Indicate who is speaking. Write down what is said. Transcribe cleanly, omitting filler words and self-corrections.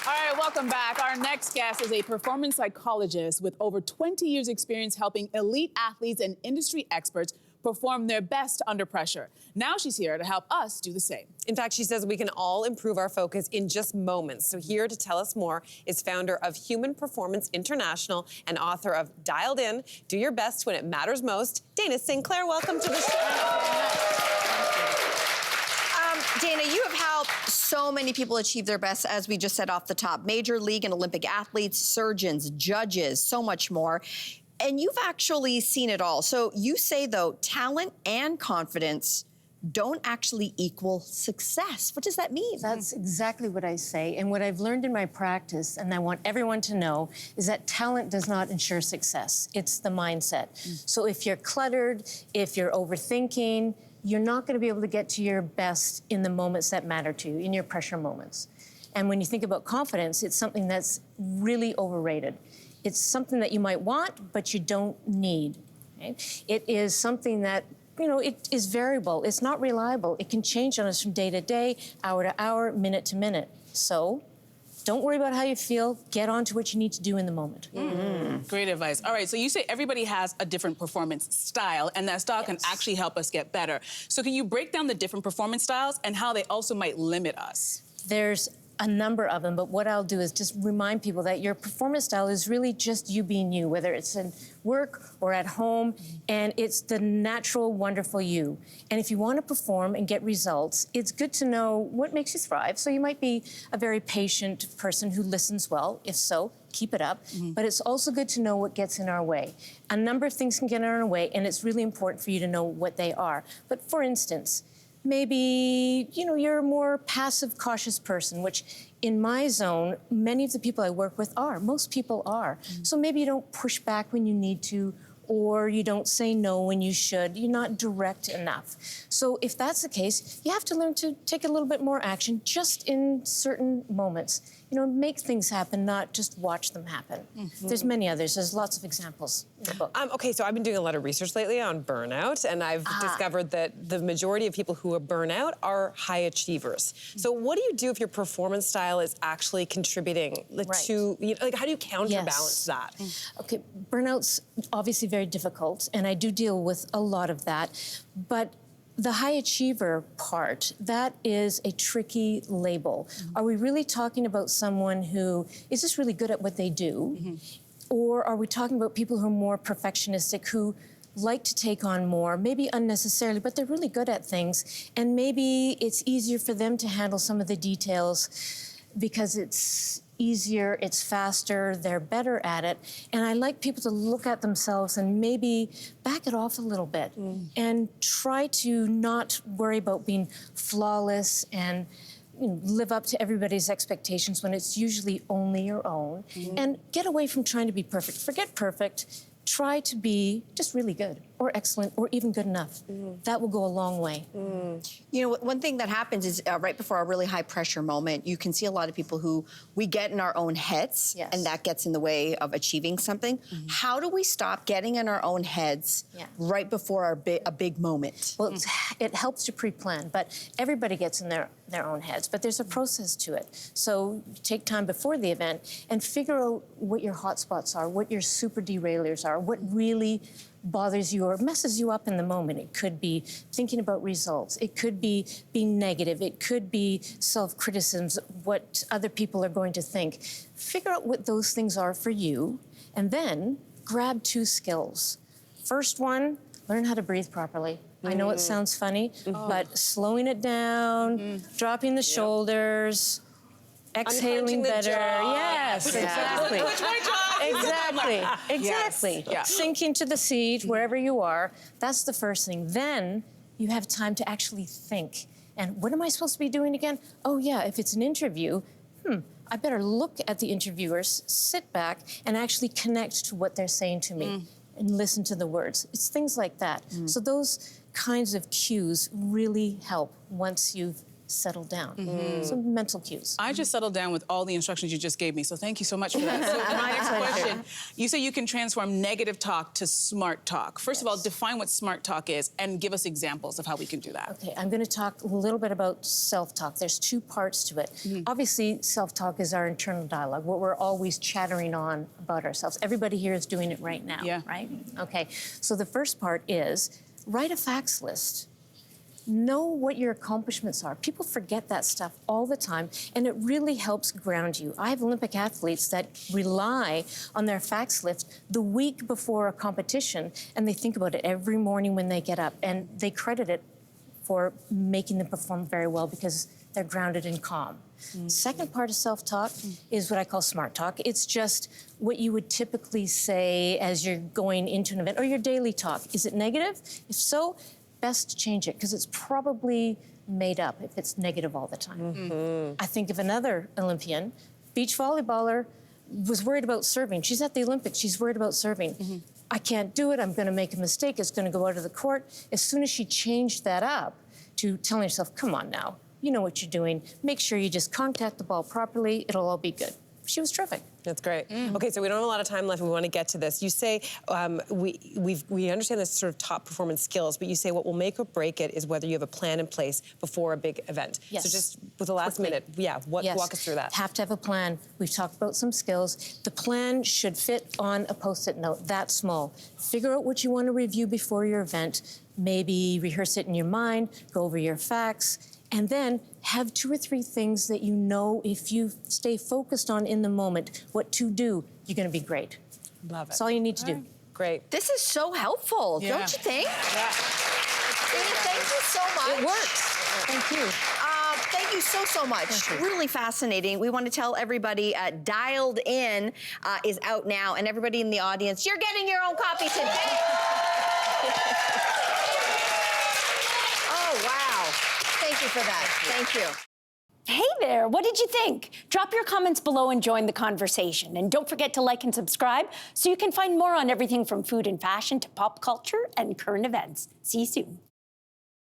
Speaker 1: All right, welcome back. Our next guest is a performance psychologist with over 20 years experience helping elite athletes and industry experts perform their best under pressure. Now she's here to help us do the same.
Speaker 2: In fact, she says we can all improve our focus in just moments. So here to tell us more is founder of Human Performance International and author of Dialed In, Do Your Best When It Matters Most, Dana Sinclair. Welcome to the show.
Speaker 3: Dana, you have helped so many people achieve their best, as we just said off the top. Major league and Olympic athletes, surgeons, judges, so much more. And you've actually seen it all. So you say, though, talent and confidence don't actually equal success. What does that mean?
Speaker 4: That's exactly what I say. And what I've learned in my practice, and I want everyone to know, is that talent does not ensure success. It's the mindset. So if you're cluttered, if you're overthinking, you're not going to be able to get to your best in the moments that matter to you, in your pressure moments. And when you think about confidence, it's something that's really overrated. It's something that you might want, but you don't need. Okay? It is something that, you know, it is variable. It's not reliable. It can change on us from day to day, hour to hour, minute to minute. So don't worry about how you feel. Get on to what you need to do in the moment.
Speaker 1: Great advice. All right, so you say everybody has a different performance style, and that style can actually help us get better. So can you break down the different performance styles and how they also might limit us?
Speaker 4: There's a number of them, but what I'll do is just remind people that your performance style is really just you being you, whether it's in work or at home, and it's the natural, wonderful you. And if you want to perform and get results, it's good to know what makes you thrive. So you might be a very patient person who listens well. If so, keep it up. But it's also good to know what gets in our way. A number of things can get in our way, and it's really important for you to know what they are. But for instance, maybe, you know, you're a more passive, cautious person, which in my zone, many of the people I work with are. Most people are. So maybe you don't push back when you need to, or you don't say no when you should. You're not direct enough. So if that's the case, you have to learn to take a little bit more action just in certain moments. You know, make things happen, not just watch them happen. There's many others. There's lots of examples in the book.
Speaker 2: Okay, so I've been doing a lot of research lately on burnout, and I've discovered that the majority of people who are burnout are high achievers. So what do you do if your performance style is actually contributing to, you know, like, how do you counterbalance that?
Speaker 4: Okay, burnout's obviously very difficult, and I do deal with a lot of that, but the high achiever part, that is a tricky label. Are we really talking about someone who is just really good at what they do? Or are we talking about people who are more perfectionistic, who like to take on more, maybe unnecessarily, but they're really good at things, and maybe it's easier for them to handle some of the details because it's easier, it's faster, they're better at it. And I like people to look at themselves and maybe back it off a little bit and try to not worry about being flawless and, you know, live up to everybody's expectations when it's usually only your own. And get away from trying to be perfect. Forget perfect. Try to be just really good or excellent or even good enough. That will go a long way.
Speaker 3: You know, one thing that happens is right before a really high pressure moment, you can see a lot of people who we get in our own heads, and that gets in the way of achieving something. How do we stop getting in our own heads right before a big moment?
Speaker 4: Well, it helps to pre-plan, but everybody gets in their own heads, but there's a process to it. So take time before the event and figure out what your hot spots are, what your super derailers are, what really bothers you or messes you up in the moment. It could be thinking about results. It could be being negative. It could be self-criticisms, what other people are going to think. Figure out what those things are for you, and then grab 2 skills. First one, learn how to breathe properly. I know it sounds funny, but slowing it down, dropping the shoulders, exhaling better. Yes, exactly. Exactly. Sinking to the seat, wherever you are, that's the first thing. Then you have time to actually think. And what am I supposed to be doing again? Oh yeah, if it's an interview, I better look at the interviewers, sit back, and actually connect to what they're saying to me and listen to the words. It's things like that. So those kinds of cues really help once you've settle down. Some mental cues.
Speaker 1: I just settled down with all the instructions you just gave me, so thank you so much for that. So my next question, you say you can transform negative talk to smart talk. First of all, define what smart talk is and give us examples of how we can do that.
Speaker 4: Okay, I'm going to talk a little bit about self-talk. There's two parts to it. Obviously, self-talk is our internal dialogue, what we're always chattering on about ourselves. Everybody here is doing it right now, right? Okay, so the first part is write a facts list. Know what your accomplishments are. People forget that stuff all the time, and it really helps ground you. I have Olympic athletes that rely on their facts list the week before a competition, and they think about it every morning when they get up, and they credit it for making them perform very well because they're grounded and calm. Second part of self-talk is what I call smart talk. It's just what you would typically say as you're going into an event, or your daily talk. Is it negative? If so, best to change it, because it's probably made up if it's negative all the time. I think of another Olympian, beach volleyballer, was worried about serving. She's at the Olympics, she's worried about serving. I can't do it, I'm gonna make a mistake, it's gonna go out of the court. As soon as she changed that up to telling herself, come on now, you know what you're doing, make sure you just contact the ball properly, it'll all be good. She was terrific.
Speaker 2: That's great. Okay, so we don't have a lot of time left. We want to get to this. You say we understand this sort of top performance skills, but you say what will make or break it is whether you have a plan in place before a big event.
Speaker 4: Yes.
Speaker 2: So just with the last minute, walk us through that.
Speaker 4: Have to have a plan. We've talked about some skills. The plan should fit on a Post-it note that small. Figure out what you want to review before your event. Maybe rehearse it in your mind. Go over your facts. And then have 2 or 3 things that you know if you stay focused on in the moment, what to do, you're going to be great.
Speaker 2: Love it.
Speaker 4: That's all you need to do.
Speaker 2: Great.
Speaker 3: This is so helpful, don't you think? Dana, thank you so much.
Speaker 4: It works. Thank you.
Speaker 3: Thank you so much. Really fascinating. We want to tell everybody Dialed In is out now, and everybody in the audience, you're getting your own copy today. Oh, wow. Thank you for that. Thank you.
Speaker 5: Hey there, what did you think? Drop your comments below and join the conversation. And don't forget to like and subscribe so you can find more on everything from food and fashion to pop culture and current events. See you soon.